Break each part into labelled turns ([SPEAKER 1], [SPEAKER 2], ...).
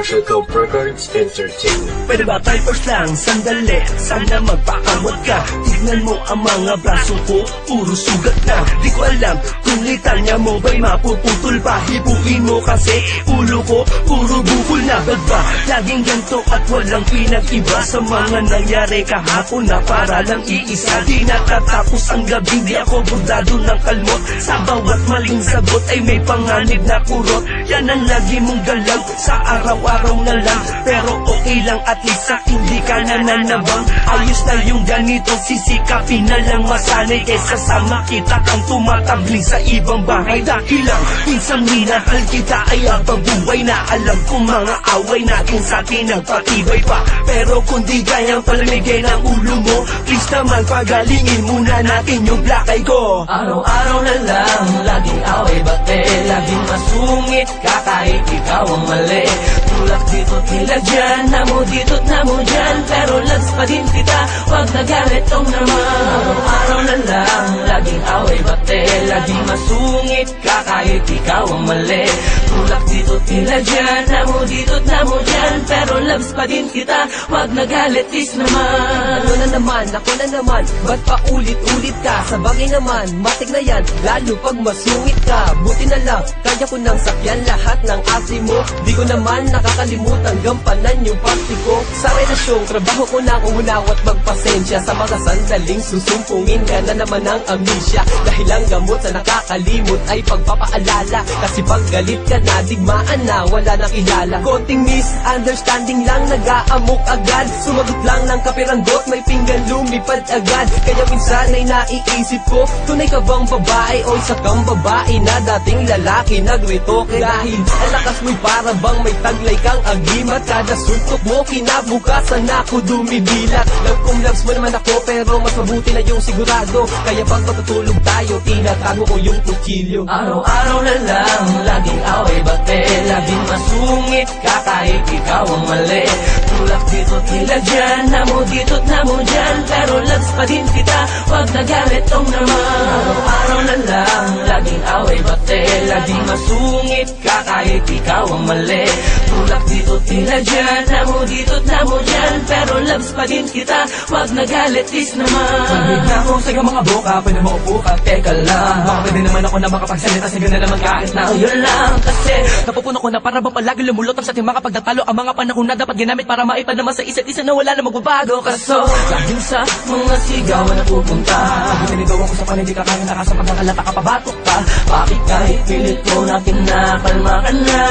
[SPEAKER 1] Marshall Cope Records Entertainment.
[SPEAKER 2] Pwede ba tayo first lang? Sandali, sana magpakamot ka. Tignan mo ang mga braso ko, puro sugat na. Di ko alam kung litanya mo ba'y mapuputol pa. Hibuin mo kasi ulo ko, puro bukol na. Ba't ba laging ganito at walang pinag-iba sa mga nangyari kahapon na para lang iisa? Di natatapos ang gabi, di ako burdado ng kalmot. Sa bawat maling sagot ay may panganib na kurot. Yan ang lagi mong galang sa araw-araw na lang. Pero okay lang at least sa hindi ka nananabang. Ayos na yung ganito, sisikapin na lang masanay kesa sa makita kang tumatabling sa ibang bahay. Dahil lang minsan minahal kita ay abang buhay na alam kong mga away natin sa atin nagpatibay pa. Pero kung di kayang palamigin ang ulo mo, please naman pagalingin muna natin yung black eye ko.
[SPEAKER 3] Araw-araw na lang, laging away bate, laging masungit ka kahit ikaw ang mali. Tulak dito tila dyan, namo dito't namo dyan, pero lags pa din kita, wag nagalit tong naman. Araw-araw na lang, laging away bate, laging masungit ka kahit ikaw ang mali. Tulak dito tila dyan, namo dito't namo dyan, pero lags pa din kita, wag nagalit is naman.
[SPEAKER 4] Ako na naman, ba't pa ulit-ulit ka? Sa bagay naman, matik na yan, lalo pag masungit ka. Buti na lang, kaya ko nang sakyan lahat ng ate mo. Di ko naman nakakalimutan gampanan yung party ko. Sa relasyong trabaho ko na umunaw at magpasensya sa mga sandaling susumpungin ka na naman ng amnesia. Dahil ang gamot sa nakakalimot ay pagpapaalala. Kasi pag galit ka na, digmaan na, wala nang kilala. Konting misunderstanding lang, nag-aamok agad. Sumagot lang ng kapiranggot, may pinggan lumipad agad. Kaya minsan ay naiisip ko, tunay ka bang babae o isa kang babae na dating lalaki nagwitoke? Dahil ang lakas mo'y para bang may taglay kang agimat. Kada suntok mo, kinabukasan ako dumibilat. Love kong loves mo naman ako, pero mas mabuti na yung sigurado. Kaya pag matutulog tayo, tinatago ko yung kutsilyo.
[SPEAKER 3] Araw-araw na lang, laging away bate, laging masungit ka kahit ikaw ang mali. Tulak dito tila dyan, namo dito't namo dyan, pero lags pa din kita, wag nagalit tong naman. Araw-araw na lang, laging away bate, laging masungit ka kahit ikaw ang mali. Tulak dito tila dyan, namo dito't namo dyan, pero lags pa din kita, wag nagalit is naman.
[SPEAKER 2] Pagod na ako sa iyong mga boka, pwede maupo ka, teka lang. Baka pwede naman ako na makapagsalita, sige na naman kahit na
[SPEAKER 3] Yun lang kasi
[SPEAKER 2] napupuno ko na para ba palagi lumulutang sa ating mga pagdatalo. Ang mga panahon na dapat ginamit para maipad naman sa isa't isa na wala na magbabago.
[SPEAKER 3] kaso, laging sa mga sigawan na pupunta.
[SPEAKER 2] Pag tinigawan ko sa panhindi ka kaya nakasa pag nakalata ka pabatok ka.
[SPEAKER 3] Bakit kahit pilit ko natin na kalma ka na?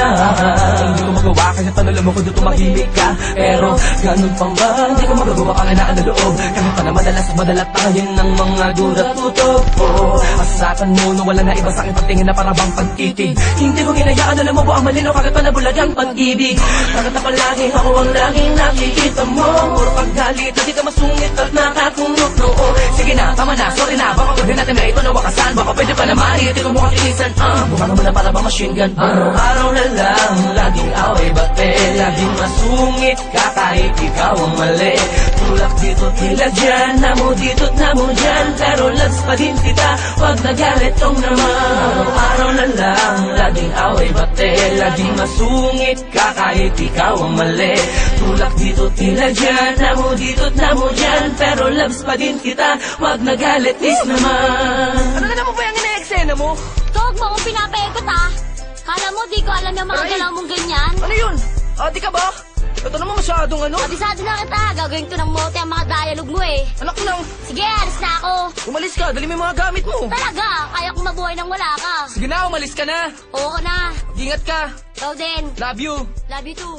[SPEAKER 2] Hindi ko magawa kasi tanong mo ko dito tumahimik ka. Pero ganun pang ba? Hindi ko magagawa panganaan na loob. Kahit pa na madalas tayo ng mga duda tutok ko. Asakan mo na wala na iba sa akin pagtingin na para bang pagtitig. Hindi ko hinayaan na mo ang malino kagad pa nabulag ang pag-ibig. Bakit na palagi ako ang laging nakikita mo? Puro paggalit, hindi ka masungit at nakakunok noo. Sige na, tama na, sorry na. Baka pwede natin na ito na wakasan. Baka pwede pa naman, hindi ko mukhang tinisan. Mukha naman na para bang machine gun.
[SPEAKER 3] Araw-araw na lang, laging away bate, laging masungit ka kahit ikaw ang mali. Tulak dito tila dyan, namo dito't namo dyan, pero lags pa din kita, wag nagalit tong naman. Araw-araw na lang, laging away bate, laging masungit ka kahit ikaw ang mali. Tulak dito tila dyan, namo dito't namo dyan, pero lags pa din kita, wag nagalit is naman.
[SPEAKER 2] Ano na naman ba yung ina-eksena mo?
[SPEAKER 5] Huwag mo akong pinapaikot ah. Kala mo di ko alam yung mga
[SPEAKER 2] Aray!
[SPEAKER 5] galaw mong ganyan?
[SPEAKER 2] Ano yun? Ate ka ba? Ito naman masyadong ano?
[SPEAKER 5] Abisado na kita, gagawin ko ng mote ang mga dialogue mo eh.
[SPEAKER 2] Anak ko lang,
[SPEAKER 5] Sige, alis na ako.
[SPEAKER 2] umalis ka, dali mo yung mga gamit mo.
[SPEAKER 5] Talaga, kaya kong mabuhay nang wala ka.
[SPEAKER 2] Sige na, umalis ka na.
[SPEAKER 5] Oo ka na.
[SPEAKER 2] Ingat ka.
[SPEAKER 5] Ikaw din.
[SPEAKER 2] Love you.
[SPEAKER 5] Love you too.